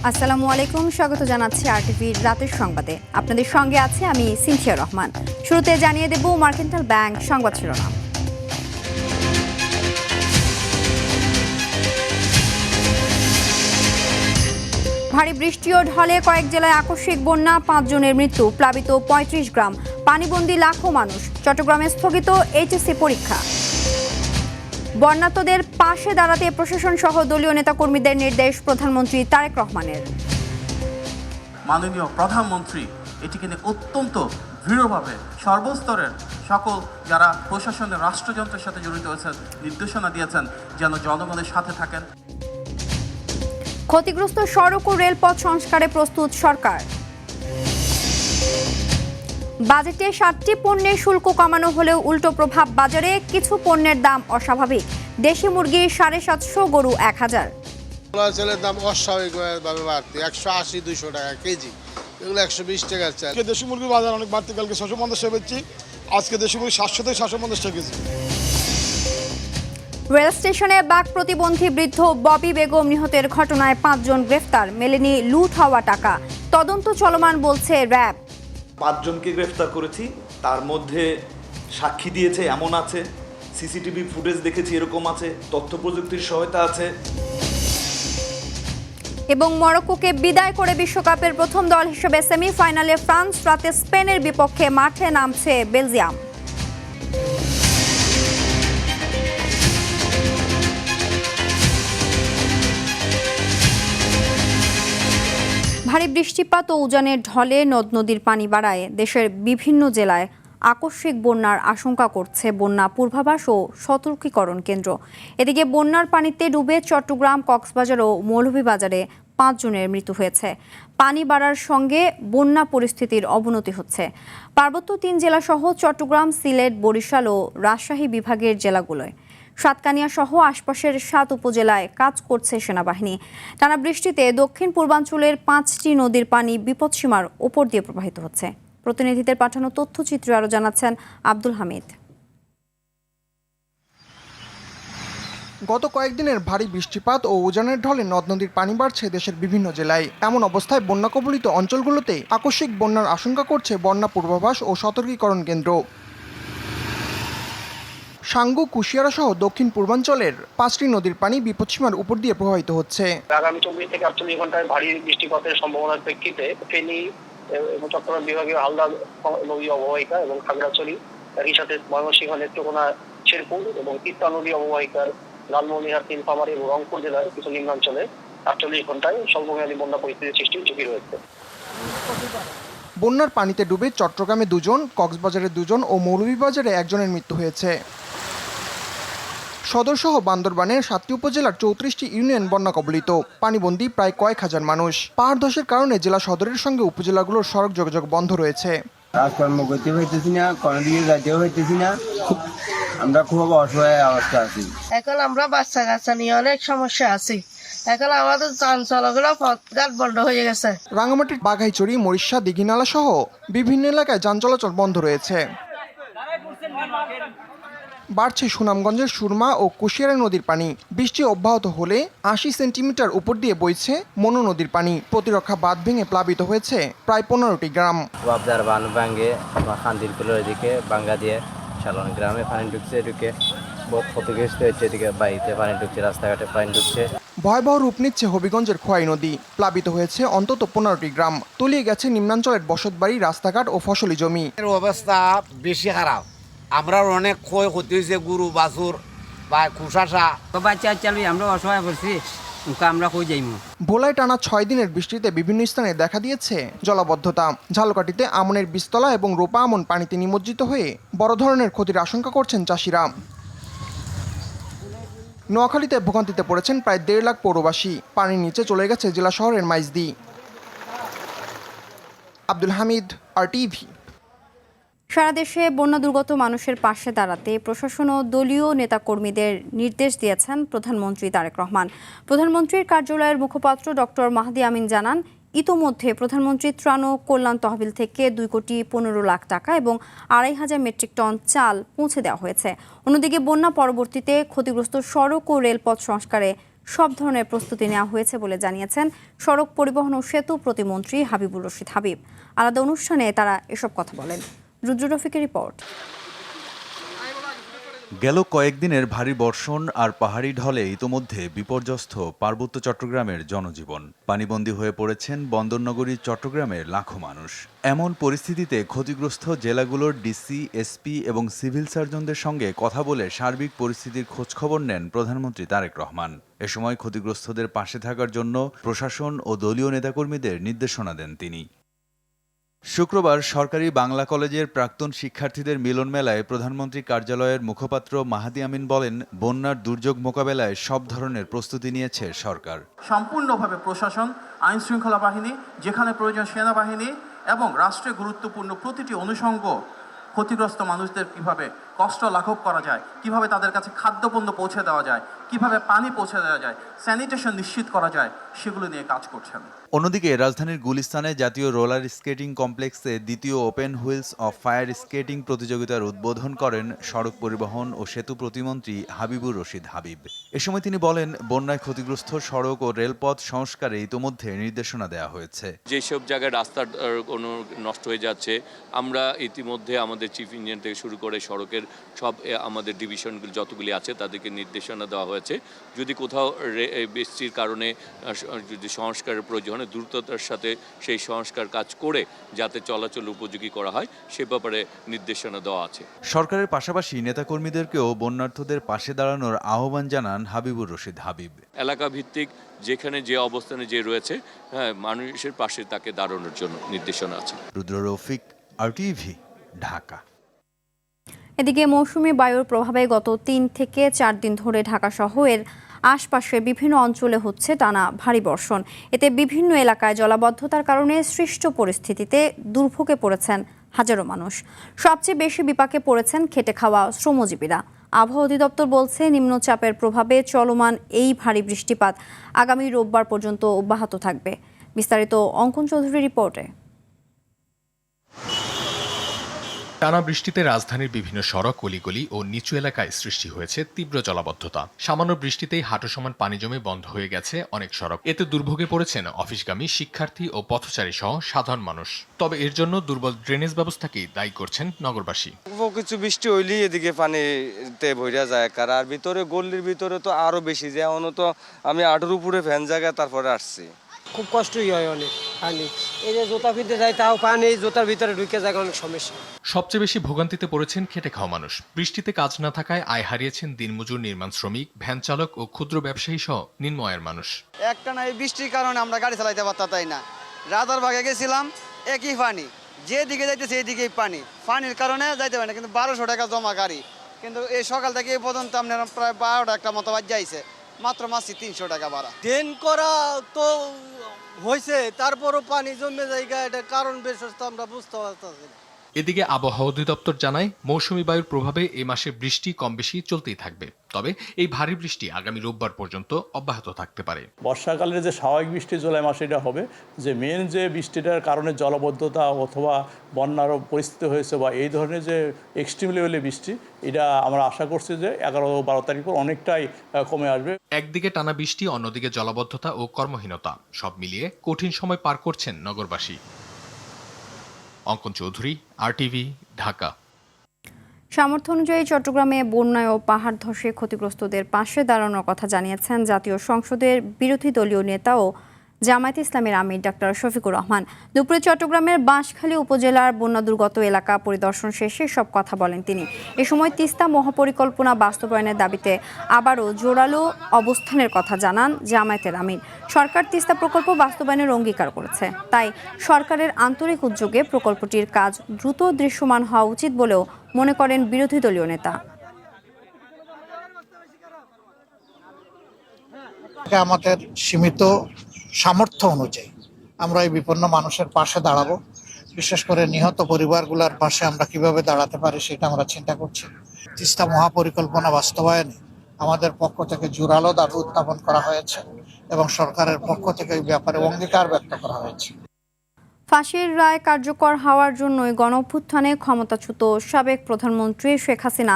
আসসালামু আলাইকুম, স্বাগত জানাচ্ছি আরটিভির রাতের সংবাদে। আপনাদের সঙ্গে আছে আমি সিনথিয়া রহমান। শুরুতে জানিয়ে দেব মার্কেন্টাইল ব্যাংক সংবাদ শিরোনাম। ভারী বৃষ্টি ও ঢলে কয়েক জেলায় আকস্মিক বন্যা, 5 জনের মৃত্যু, প্লাবিত 35 গ্রাম, পানিবন্দী লাখো মানুষ। চট্টগ্রামে স্থগিত এইচএসসি পরীক্ষা। বন্যার্তদের পাশে দাঁড়াতে প্রশাসন সহ দলীয় নেতাকর্মীদের নির্দেশ প্রধানমন্ত্রী তারেক রহমানের। মাননীয় প্রধানমন্ত্রী এটিকে নিয়ে অত্যন্ত দৃঢ়ভাবে সর্বস্তরের সকল যারা প্রশাসনের রাষ্ট্রযন্ত্রের সাথে জড়িত হয়েছেন নির্দেশনা দিয়েছেন যেন জনগণের সাথে থাকেন। ক্ষতিগ্রস্ত সড়ক ও রেলপথ সংস্কারে প্রস্তুত সরকার। বাজেটে 7টি পণ্যের শুল্ক কমানো হলেও উল্টো প্রভাব বাজারে, কিছু পণ্যের দাম অস্বাভাবিক। দেশি মুরগি 750, গরু 1000। চালের দাম অস্বাভাবিকভাবে বাড়তি, 180-200 টাকা কেজি, এগুলো 120 টাকা চাল। দেশি মুরগির বাজার অনেক বাড়তি, কালকে 650 টাকা বেচছি, আজকে দেশি মুরগি 700 থেকে 750 টাকা কেজি। রেল স্টেশনে বাক প্রতিবন্ধী বৃদ্ধ ববি বেগম নিহতের ঘটনায় 5 জন গ্রেফতার, মেলেনি লুট হওয়া টাকা। তদন্ত চলমান বলছে র্যাব। 5 জনকে গ্রেফতার করেছি, তার মধ্যে সাক্ষী দিয়েছে এমন আছে, সিসিটিভি ফুটেজ দেখেছি এরকম আছে, তথ্য প্রযুক্তির সহায়তা আছে। এবং মরক্কোকে বিদায় করে বিশ্বকাপের প্রথম দল হিসেবে সেমিফাইনালে ফ্রান্স, রাতে স্পেনের বিপক্ষে মাঠে নামছে বেলজিয়াম। ভারী বৃষ্টিপাত ও উজানের ঢলে নদ নদীর পানি বাড়ায় দেশের বিভিন্ন জেলায় আকস্মিক বন্যার আশঙ্কা করছে বন্যা পূর্বাভাস ও সতর্কীকরণ কেন্দ্র। এদিকে বন্যার পানিতে ডুবে চট্টগ্রাম, কক্সবাজার ও মৌলভীবাজারে 5 জনের মৃত্যু হয়েছে। পানি বাড়ার সঙ্গে বন্যা পরিস্থিতির অবনতি হচ্ছে পার্বত্য 3 জেলাসহ চট্টগ্রাম, সিলেট, বরিশাল ও রাজশাহী বিভাগের জেলাগুলোয়। সাতকানিয়া সহ আশপাশের 7 উপজেলায় কাজ করছে সেনাবাহিনী। টানা বৃষ্টিতে দক্ষিণ পূর্বাঞ্চলের 5টি নদীর পানি বিপদসীমার ওপর দিয়ে প্রবাহিত হচ্ছে। প্রতিনিধিদের পাঠানো তথ্যচিত্রে আরও জানাচ্ছেন আব্দুল হামিদ। গত কয়েকদিনের ভারী বৃষ্টিপাত ও উজানের ঢলে নদ নদীর পানি বাড়ছে দেশের বিভিন্ন জেলায়। এমন অবস্থায় বন্যা কবলিত অঞ্চলগুলোতে আকস্মিক বন্যার আশঙ্কা করছে বন্যা পূর্বাভাস ও সতর্কীকরণ কেন্দ্র। সাঙ্গু, কুশিয়ারা সহ দক্ষিণ পূর্বাঞ্চলের 5টি নদীর পানি বিপদসীমার উপর দিয়ে প্রবাহিত হচ্ছে। আগামী 24 থেকে 48 ঘন্টায় ভারী বৃষ্টিপাতের সম্ভাবনার প্রেক্ষিতে ফেনী এবং চট্টগ্রাম বিভাগীয় হালদা নদী অববাহিকা এবং খাগড়াছড়ি, একই সাথে ময়মনসিংহ, নেত্রকোনা, শেরপুর এবং তিস্তা নদী অববাহিকার লালমনিরহাট, নীলফামারী এবং রংপুর জেলার কিছু নিম্নাঞ্চলে 48 ঘন্টায় স্বল্পমেয়াদী বন্যা পরিস্থিতির সৃষ্টির ঝুঁকি রয়েছে। বন্যার পানিতে ডুবে চট্টগ্রামে 2 জন, কক্সবাজারে 2 জন ও মৌলভীবাজারে 1 জনের মৃত্যু হয়েছে। সদরসহ বান্দরবানের 7টি উপজেলার 34টি ইউনিয়ন বন্যা কবলিত, পানিবন্দী প্রায় কয়েক হাজার মানুষ। পাহাড় ধসের কারণে জেলা সদরের সঙ্গে উপজেলাগুলোর সড়ক যোগাযোগ বন্ধ রয়েছে। কাজকর্ম করতে হইতেছি না, কোনো দিকে যাইতেও হইতেছি না, আমরা খুব অসহায় অবস্থা আছি। এখন আমরা বাচ্চা কাচ্চা নিয়ে অনেক সমস্যা আছি। এখন আমাদের যান চলাচল পথঘাট বন্ধ হয়ে গেছে। রাঙামাটির বাঘাইচড়ি, মরিশা, দিঘিনালা সহ বিভিন্ন এলাকায় যান চলাচল বন্ধ রয়েছে। বাড়ছে সুনামগঞ্জের সুরমা ও কুশিয়ারা নদীর পানি। বৃষ্টি অব্যাহত হলে 80 সেন্টিমিটার উপর দিয়ে বইছে মনু নদীর পানি। প্রতিরক্ষা বাঁধ ভেঙে প্লাবিত হয়েছে প্রায় 15টি গ্রাম। ওয়াবদার বান ভাঙ্গে খান্দিরপুলের এদিকে বাঙ্গা দিয়ে সালন গ্রামে পানি ঢুকে বহুত ক্ষতিগ্রস্ত হয়েছে। এদিকে বাড়িতে পানি ঢুকছে, রাস্তাঘাটে পানি ঢুকছে। ভয়াবহ রূপ নিচ্ছে হবিগঞ্জের খোয়াই নদী। প্লাবিত হয়েছে অন্তত 15টি গ্রাম। তলিয়ে গেছে নিম্নাঞ্চলের বসতবাড়ি, রাস্তাঘাট ও ফসলি জমি। অবস্থা বেশি খারাপ, আমরা অনেক ক্ষয়ক্ষতি হয়েছে, গরু বাছুর বা কুশাসা বাচ্চা চালু আমরা অসহায় পড়ছি, আমরা কই যাইমু। ভোলায় টানা 6 দিনের বৃষ্টিতে বিভিন্ন স্থানে দেখা দিয়েছে জলাবদ্ধতা। ঝালকাঠিতে আমনের বীজতলা এবং রোপা আমন পানিতে নিমজ্জিত হয়ে বড় ধরনের ক্ষতির আশঙ্কা করছেন চাষিরা। নোয়াখালীতে ভোগান্তিতে পড়েছেন প্রায় 1.5 লাখ পৌরবাসী। পানির নিচে চলে গেছে জেলা শহরের মাইজদি। আব্দুল হামিদ, আরটিভি। সারা দেশে বন্যা দুর্গত মানুষের পাশে দাঁড়াতে প্রশাসন ও দলীয় নেতাকর্মীদের নির্দেশ দিয়েছেন প্রধানমন্ত্রী তারেক রহমান। প্রধানমন্ত্রীর কার্যালয়ের মুখপাত্র ডক্টর মাহদি আমিন জানান, ইতোমধ্যে প্রধানমন্ত্রী ত্রাণ ও কল্যাণ তহবিল থেকে 2,15,00,000 টাকা এবং 2,500 মেট্রিক টন চাল পৌঁছে দেওয়া হয়েছে। অন্যদিকে বন্যা পরবর্তীতে ক্ষতিগ্রস্ত সড়ক ও রেলপথ সংস্কারে সব ধরনের প্রস্তুতি নেওয়া হয়েছে বলে জানিয়েছেন সড়ক পরিবহন ও সেতু প্রতিমন্ত্রী হাবিবুর রশিদ হাবিব। আলাদা অনুষ্ঠানে তারা এসব কথা বলেন। রুদ্র রফিকের রিপোর্ট। গেল কয়েকদিনের ভারী বর্ষণ আর পাহাড়ি ঢলে ইতোমধ্যে বিপর্যস্ত পার্বত্য চট্টগ্রামের জনজীবন। পানিবন্দী হয়ে পড়েছেন বন্দরনগরী চট্টগ্রামের লাখো মানুষ। এমন পরিস্থিতিতে ক্ষতিগ্রস্ত জেলাগুলোর ডিসি, এসপি এবং সিভিল সার্জনদের সঙ্গে কথা বলে সার্বিক পরিস্থিতির খোঁজখবর নেন প্রধানমন্ত্রী তারেক রহমান। এ সময় ক্ষতিগ্রস্তদের পাশে থাকার জন্য প্রশাসন ও দলীয় নেতাকর্মীদের নির্দেশনা দেন তিনি। শুক্রবার সরকারি বাংলা কলেজের প্রাক্তন শিক্ষার্থীদের মিলন মেলায় প্রধানমন্ত্রী কার্যালয়ের মুখপাত্র মাহাদি আমিন বলেন, বন্যার দুর্যোগ মোকাবেলায় সব ধরনের প্রস্তুতি নিয়েছে সরকার। সম্পূর্ণভাবে প্রশাসন, আইন শৃঙ্খলা বাহিনী, যেখানে প্রয়োজন সেনাবাহিনী এবং রাষ্ট্রের গুরুত্বপূর্ণ প্রতিটি অনুষঙ্গ ক্ষতিগ্রস্ত মানুষদের কিভাবে কষ্ট লাঘব করা যায়, কিভাবে তাদের কাছে খাদ্যপণ্য পৌঁছে দেওয়া যায়, কিভাবে পানি পৌঁছে দেওয়া যায়, স্যানিটেশন নিশ্চিত করা যায়, সেগুলো নিয়ে কাজ করছেন। অন্যদিকে রাজধানীর গুলিস্তানে জাতীয় রোলার স্কেটিং কমপ্লেক্সে দ্বিতীয় open wheels of fire skating প্রতিযোগিতার উদ্বোধন করেন সড়ক পরিবহন ও সেতু প্রতিমন্ত্রী হাবিবুর রশিদ হাবিব। এ সময় তিনি বলেন, বন্যায় ক্ষতিগ্রস্ত সড়ক ও রেলপথ সংস্কারে ইতোমধ্যে নির্দেশনা দেওয়া হয়েছে। যেসব জায়গায় রাস্তা কোনো নষ্ট হয়ে যাচ্ছে, আমরা ইতিমধ্যে আমাদের চিফ ইঞ্জিনিয়ার থেকে শুরু করে সড়কের সব আমাদের ডিভিশনগুলো যতগুলি আছে তাদেরকে নির্দেশনা দেওয়া হয়েছে। যদি কোথাও বৃষ্টির কারণে যদি সংস্কারের প্রয়োজন হয়, দ্রুততার সাথে সেই সংস্কার কাজ করে যাতে চলাচল উপযোগী করা হয় সে ব্যাপারে নির্দেশনা দেওয়া আছে। সরকারের পাশাপাশি নেতাকর্মীদেরকেও বন্যার্থদের পাশে দাঁড়ানোর আহ্বান জানান হাবিবুর রশিদ হাবিব। এলাকা ভিত্তিক যেখানে যে অবস্থানে যে রয়েছে, মানুষের পাশে তাকে দাঁড়ানোর জন্য নির্দেশনা আছে। রুদ্র রফিক, RTV, ঢাকা। এদিকে মৌসুমী বায়ুর প্রভাবে গত 3 থেকে 4 দিন ধরে ঢাকা সহ এর আশপাশের বিভিন্ন অঞ্চলে হচ্ছে টানা ভারী বর্ষণ। এতে বিভিন্ন এলাকায় জলাবদ্ধতার কারণে সৃষ্ট পরিস্থিতিতে দুর্ভোগে পড়েছেন হাজারো মানুষ। সবচেয়ে বেশি বিপাকে পড়েছেন খেটে খাওয়া শ্রমজীবীরা। আবহাওয়া অধিদপ্তর বলছে, নিম্নচাপের প্রভাবে চলমান এই ভারী বৃষ্টিপাত আগামী রোববার পর্যন্ত অব্যাহত থাকবে। বিস্তারিত অঙ্কন চৌধুরীর রিপোর্টে। টানা বৃষ্টিতে রাজধানীর বিভিন্ন সড়ক, অলিগলি ও নিচু এলাকায় সৃষ্টি হয়েছে তীব্র জলাবদ্ধতা। সামান্য বৃষ্টিতেই হাঁটু সমান পানি জমে বন্ধ হয়ে গেছে অনেক সড়ক। এতে দুর্ভোগে পড়েছেন অফিসগামী শিক্ষার্থী ও পথচারী সহ সাধারণ মানুষ। তবে এর জন্য দুর্বল ড্রেনেজ ব্যবস্থাকেই দায়ী করছেন নগরবাসী। কিছু বৃষ্টি হইলেই এদিকে পানিতে ভরা যায়, আর ভিতরে গল্লির ভিতরে তো আরো বেশি যায়। তো আমি আটুর উপরে ফ্যান জায়গায় তারপরে আসছি। খুব কষ্টই হয় অনেক পানি। এই যে জুতা পিনতে যায় তাও পানি জুতার ভিতরে ঢুকে যায়, অনেক সমস্যা। সবচেয়ে বেশি ভোগান্তিতে পড়েছেন খেটে খাওয়া মানুষ। বৃষ্টিতে কাজ না থাকায় আয় হারিয়েছেন দিনমজুর, নির্মাণ শ্রমিক, ভ্যান চালক ও ক্ষুদ্র ব্যবসায়ী সহ নিম্ন আয়ের মানুষ। একটানা এই বৃষ্টির কারণে আমরা গাড়ি চালাইতে পারতাম না। রাজারবাগে গেছিলাম, একই পানি, যেদিকে যাইতেছে এইদিকেই পানি। পানির কারণে যাইতে পারি না, কিন্তু 1200 টাকা জমা গাড়ি। কিন্তু এই সকাল থেকে এই পর্যন্ত আপনার প্রায় 12টা একটা মতো বাজ যাইছে, মাত্র মাসি 300 টাকা ভাড়া। ড্রেন করা তো হয়েছে, তারপরও পানি জমে জায়গা, এটা কারণ বিশেষ তো আমরা বুঝতে পারতেছি না। এদিকে আবহাওয়া অধিদপ্তর জানায়, মৌসুমী বায়ুর প্রভাবে এ মাসে বৃষ্টি কম বেশি চলতেই থাকবে। তবে এই ভারী বৃষ্টি আগামী রোববার পর্যন্ত অব্যাহত থাকতে পারে। বর্ষাকালের যে স্বাভাবিক বৃষ্টি জুলাই মাসে এটা হবে, যে মেন যে বৃষ্টিটার কারণে জলবদ্ধতা অথবা বন্যার পরিস্থিতি হয়েছে বা এই ধরনের যে এক্সট্রিম লেভেলের বৃষ্টি, এটা আমরা আশা করছি যে 11-12 তারিখ পর অনেকটাই কমে আসবে। একদিকে টানা বৃষ্টি, অন্যদিকে জলাবদ্ধতা ও কর্মহীনতা, সব মিলিয়ে কঠিন সময় পার করছেন নগরবাসী। অঙ্কন চৌধুরী, RTV, ঢাকা। সামর্থ্য অনুযায়ী চট্টগ্রামে বন্যায় ও পাহাড় ধসে ক্ষতিগ্রস্তদের পাশে দাঁড়ানোর কথা জানিয়েছেন জাতীয় সংসদের বিরোধী দলীয় নেতা ও জামায়াতে ইসলামের আমির ডাক্তার শফিকুর রহমান। দুপুরে চট্টগ্রামের বাঁশখালী উপজেলার বন্যা দুর্গত এলাকা পরিদর্শন শেষে সব কথা বলেন তিনি। এ সময় তিস্তা মহাপরিকল্পনা বাস্তবায়নের দাবিতে আবারও জোরালো অবস্থানের কথা জানান জামায়াতের আমির। সরকার তিস্তা প্রকল্প বাস্তবায়নের অঙ্গীকার করেছে, তাই সরকারের আন্তরিক উদ্যোগে প্রকল্পটির কাজ দ্রুত দৃশ্যমান হওয়া উচিত বলেও মনে করেন বিরোধী দলীয় নেতা। আমাদের সীমিত সামর্থ্য অনুযায়ী আমরা এই বিপন্ন মানুষের পাশে দাঁড়াবো। বিশেষ করে নিহত পরিবারগুলোর পাশে আমরা কিভাবে দাঁড়াতে পারি সেটা আমরা চিন্তা করছি। তিস্তা মহাপরিকল্পনা বাস্তবায়নে আমাদের পক্ষ থেকে জোরালো দাবি উত্থাপন করা হয়েছে এবং সরকারের পক্ষ থেকে এই ব্যাপারে অঙ্গীকার ব্যক্ত করা হয়েছে। ফাঁসির রায় কার্যকর হওয়ার জন্যই গণঅভ্যুত্থানে ক্ষমতাচ্যুত সাবেক প্রধানমন্ত্রী শেখ হাসিনা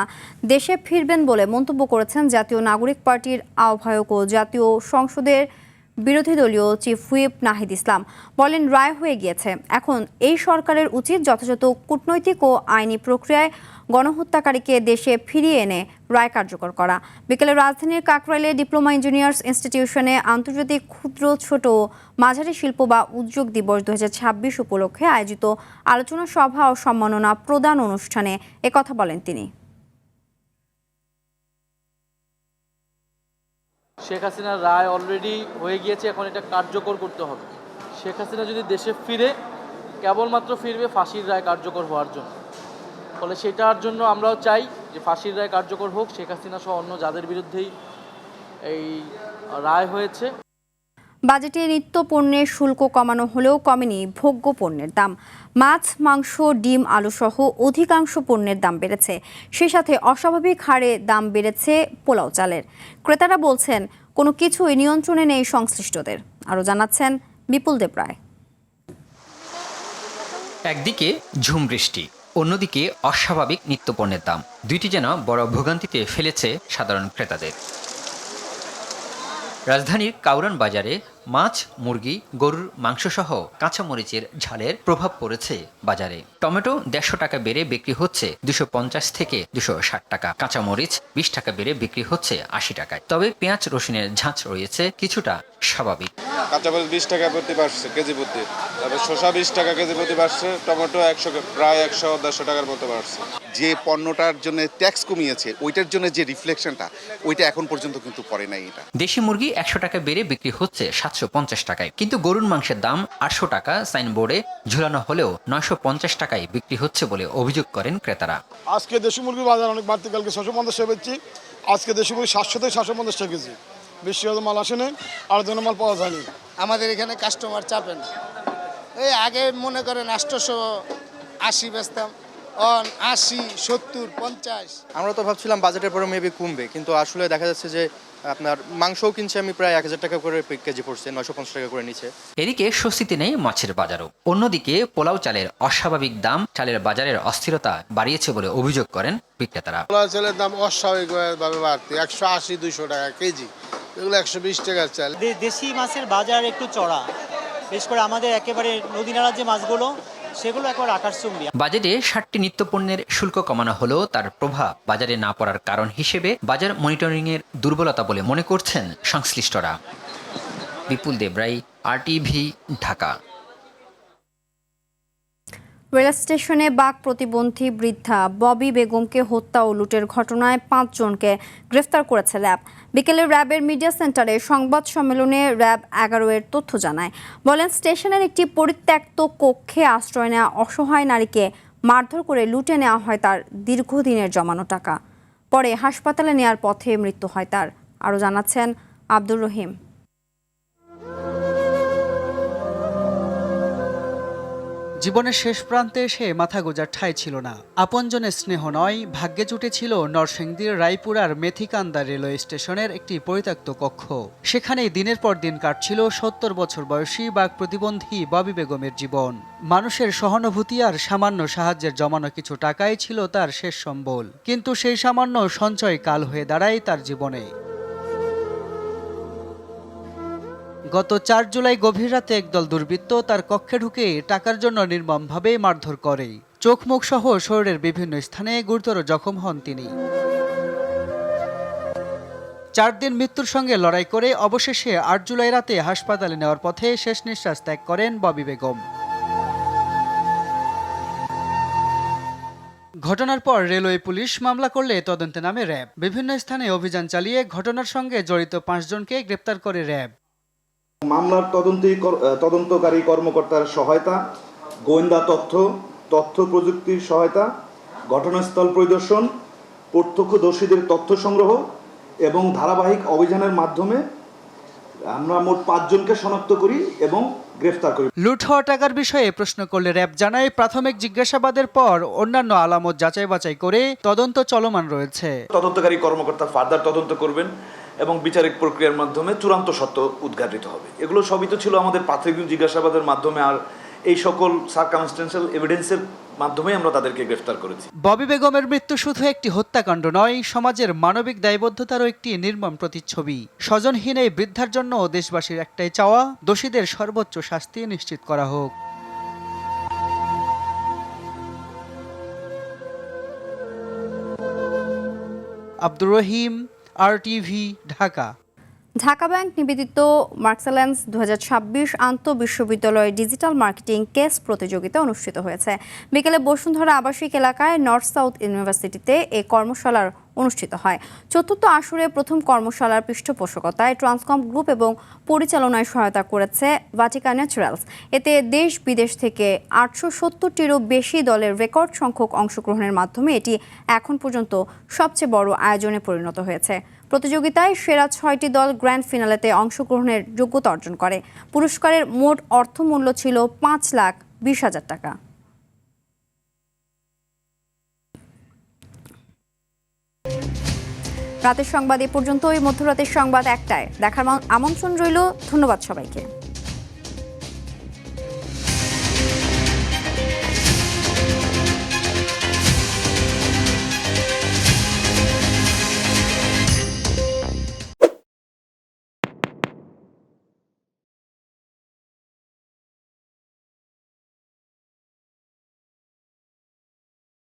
দেশে ফিরবেন বলে মন্তব্য করেছেন জাতীয় নাগরিক পার্টির আহ্বায়ক ও জাতীয় সংসদের বিরোধী দলীয় চিফ হুইপ নাহিদ ইসলাম। বলেন, রায় হয়ে গিয়েছে, এখন এই সরকারের উচিত যথাযথ কূটনৈতিক ও আইনি প্রক্রিয়ায় গণহত্যাকারীকে দেশে ফিরিয়ে এনে রায় কার্যকর করা। বিকেলে রাজধানীর কাকরাইলে ডিপ্লোমা ইঞ্জিনিয়ার্স ইনস্টিটিউশনে আন্তর্জাতিক ক্ষুদ্র, ছোট ও মাঝারি শিল্প বা উদ্যোগ দিবস 2026 উপলক্ষে আয়োজিত আলোচনা সভা ও সম্মাননা প্রদান অনুষ্ঠানে একথা বলেন তিনি। শেখ হাসিনার রায় অলরেডি হয়ে গিয়েছে, এখন এটা কার্যকর করতে হবে। শেখ হাসিনা যদি দেশে ফিরে, কেবলমাত্র ফিরবে ফাঁসির রায় কার্যকর হওয়ার জন্য। ফলে সেটার জন্য আমরাও চাই যে ফাঁসির রায় কার্যকর হোক, শেখ হাসিনা সহ অন্য যাদের বিরুদ্ধেই এই রায় হয়েছে। বাজেটে নিত্য পণ্যের শুল্ক কমানো হলেও কমেনি ভোগ্য পণ্যের দাম। মাছ, মাংস, ডিম, আলু সহ অধিকাংশ পণ্যের দাম বেড়েছে। সেই সাথে অস্বাভাবিক হারে দাম বেড়েছে পোলাও চালের। ক্রেতারা বলছেন, কোনো কিছুই নিয়ন্ত্রণে নেই সংশ্লিষ্টদের। আরও জানাচ্ছেন বিপুল দেব রায়। একদিকে ঝুম বৃষ্টি, অন্যদিকে অস্বাভাবিক নিত্যপণ্যের দাম, দুইটি যেন বড় ভোগান্তিতে ফেলেছে সাধারণ ক্রেতাদের। রাজধানীর কাউরান বাজারে মাছ, মুরগি, গরুর মাংসসহ কাঁচামরিচের ঝালের প্রভাব পড়েছে বাজারে। টমেটো 150 টাকা বেড়ে বিক্রি হচ্ছে 250 থেকে 260 টাকা, কাঁচামরিচ 20 টাকা বেড়ে বিক্রি হচ্ছে 80 টাকায়। তবে পেঁয়াজ রসুনের ঝাঁচ রয়েছে কিছুটা স্বাভাবিক। কাঁচামরিচ 20 টাকা প্রতি বাড়ছে কেজি প্রতি, তারপর শসা 20 টাকা কেজি প্রতি বাড়ছে, টমেটো প্রায় 100-150 টাকার মতো বাড়ছে। যে পণ্যটার জন্য ট্যাক্স কমিয়েছে ওইটার জন্য যে রিফ্লেকশনটা ওইটা এখন পর্যন্ত কিন্তু পড়ে নাই। এটা দেশি মুরগি 100 টাকা বেড়ে বিক্রি হচ্ছে 750 টাকায়, কিন্তু গরুর মাংসের দাম 800 টাকা সাইনবোর্ডে ঝুলানো হলেও 950 টাকায় বিক্রি হচ্ছে বলে অভিযোগ করেন ক্রেতারা। আজকে দেশি মুরগির বাজার অনেক বাড়তি, কালকে 650 টাকা বেচছি, আজকে দেশি মুরগি 700 থেকে 750 টাকা কেজি। বেশি হয়তো মাল আসেনি, আর জন্য মাল পাওয়া যায়নি। আমাদের এখানে কাস্টমার চাপেন, এই আগে মনে করেন 880 বেচতাম, 80, 70, 50। আমরা তো ভাবছিলাম বাজেটের পরে মেবি কমবে, কিন্তু আসলে দেখা যাচ্ছে যে আপনার মাংসও কিনছে আমি প্রায় 1000 টাকা করে কেজি পড়ছে, 950 টাকা করে নিচ্ছে। এদিকে স্বস্তিতে নেই মাছের বাজারও। অন্যদিকে পোলাও চালের অস্বাভাবিক দাম চালের বাজারের অস্থিরতা বাড়িয়েছে বলে অভিযোগ করেন বিক্রেতারা। পোলাও চালের দাম অস্বাভাবিকভাবে বাড়তি, 180-200 টাকা কেজি, এগুলো 120 টাকার চাল। দেশি মাছের বাজার একটু চড়া, বিশেষ করে আমাদের একেবারে নদী নালার যে মাছগুলো সেগুলো একেবারে আকাশচুম্বী। বাজেটে 60টি নিত্যপণ্যের শুল্ক কমানো হলেও তার প্রভাব বাজারে না পড়ার কারণ হিসেবে বাজার মনিটরিংয়ের দুর্বলতা বলে মনে করছেন সংশ্লিষ্টরা। বিপুল দেব রায়, RTV, ঢাকা। রেল স্টেশনে বাক প্রতিবন্ধী বৃদ্ধা ববি বেগমকে হত্যা ও লুটের ঘটনায় 5 জনকে গ্রেফতার করেছে র্যাব। বিকেলে র্যাবের মিডিয়া সেন্টারে সংবাদ সম্মেলনে র্যাব 11 তথ্য জানায়। বলেন, স্টেশনের একটি পরিত্যক্ত কক্ষে আশ্রয় নেওয়া অসহায় নারীকে মারধর করে লুটে নেওয়া হয় তার দীর্ঘদিনের জমানো টাকা। পরে হাসপাতালে নেওয়ার পথে মৃত্যু হয় তার। আরও জানাচ্ছেন আব্দুর রহিম। জীবনের শেষ প্রান্তে এসে মাথা গোজার ঠাঁই ছিল না। আপনজনের স্নেহ নয়, ভাগ্যে জুটেছিল নরসিংদীর রায়পুরার মেথিকান্দা রেলওয়ে স্টেশনের একটি পরিত্যক্ত কক্ষ। সেখানেই দিনের পর দিন কাটছিল 70 বছর বয়সী বাক প্রতিবন্ধী ববি বেগমের জীবন। মানুষের সহানুভূতি আর সামান্য সাহায্যের জমানো কিছু টাকাই ছিল তার শেষ সম্বল, কিন্তু সেই সামান্য সঞ্চয় কাল হয়ে দাঁড়ায় তার জীবনে। গত 4 জুলাই গভীর রাতে একদল দুর্বৃত্ত তার কক্ষে ঢুকে টাকার জন্য নির্মমভাবে মারধর করে। চোখ মুখ সহ শরীরের বিভিন্ন স্থানে গুরুতর জখম হন তিনি। 4 দিন মৃত্যুর সঙ্গে লড়াই করে অবশেষে 8 জুলাই রাতে হাসপাতালে নেওয়ার পথে শেষ নিঃশ্বাস ত্যাগ করেন ববি বেগম। ঘটনার পর রেলওয়ে পুলিশ মামলা করলে তদন্তে নামে র্যাব। বিভিন্ন স্থানে অভিযান চালিয়ে ঘটনার সঙ্গে জড়িত 5 জনকে গ্রেপ্তার করে র্যাব। মামলার তদন্তকারী কর্মকর্তার সহায়তা, গোয়েন্দা তথ্য প্রযুক্তির সহায়তা, ঘটনাস্থল পরিদর্শন, প্রত্যক্ষদর্শীদের তথ্য সংগ্রহ এবং ধারাবাহিক অভিযানের মাধ্যমে আমরা মোট 5 জনকে শনাক্ত করি এবং গ্রেফতার করি। লুট হওয়া টাকার বিষয়ে প্রশ্ন করলে র্যাব জানায়, প্রাথমিক জিজ্ঞাসাবাদের পর অন্যান্য আলামত যাচাই বাছাই করে তদন্ত চলমান রয়েছে। তদন্তকারী কর্মকর্তা ফার্দার তদন্ত করবেন এবং বিচারিক প্রক্রিয়ার মাধ্যমে চূড়ান্ত সত্য উদ্ঘাটিত হবে। এগুলো সবই তো ছিল আমাদের প্রাথমিক জিজ্ঞাসাবাদের মাধ্যমে আর এই সকল সার্কামস্টেন্সিয়াল এভিডেন্সের মাধ্যমে আমরা তাদেরকে গ্রেফতার করেছি। ববি বেগমের মৃত্যু শুধু একটি হত্যাকাণ্ড নয়, সমাজের মানবিক দায়বদ্ধতারও একটি নির্মম প্রতিচ্ছবি। স্বজনহীন এই বৃদ্ধার জন্য দেশবাসীর একটাই চাওয়া, দোষীদের সর্বোচ্চ শাস্তি নিশ্চিত করা হোক। আব্দুর রহিম, RTV, ঢাকা। ঢাকা ব্যাংক নিবেদিত মার্কসেলেন্স 2026 আন্তঃবিশ্ববিদ্যালয় ডিজিটাল মার্কেটিং কেস প্রতিযোগিতা অনুষ্ঠিত হয়েছে। বিকেলে বসুন্ধরা আবাসিক এলাকায় নর্থ সাউথ ইউনিভার্সিটিতে এই কর্মশালার অনুষ্ঠিত হয়। চতুর্থ আসরে প্রথম কর্মশালার পৃষ্ঠপোষকতায় ট্রান্সকম গ্রুপ এবং পরিচালনায় সহায়তা করেছে ভাটিকা ন্যাচারালস। এতে দেশ বিদেশ থেকে 870টিরও বেশি দলের রেকর্ড সংখ্যক অংশগ্রহণের মাধ্যমে এটি এখন পর্যন্ত সবচেয়ে বড় আয়োজনে পরিণত হয়েছে। প্রতিযোগিতায় সেরা 6টি দল গ্র্যান্ড ফিনালেতে অংশগ্রহণের যোগ্যতা অর্জন করে। পুরস্কারের মোট অর্থমূল্য ছিল 5,20,000 টাকা। রাতের সংবাদ এ পর্যন্তই। মধ্যরাতের সংবাদ 1টায় দেখার আমন্ত্রণ রইল। ধন্যবাদ সবাইকে।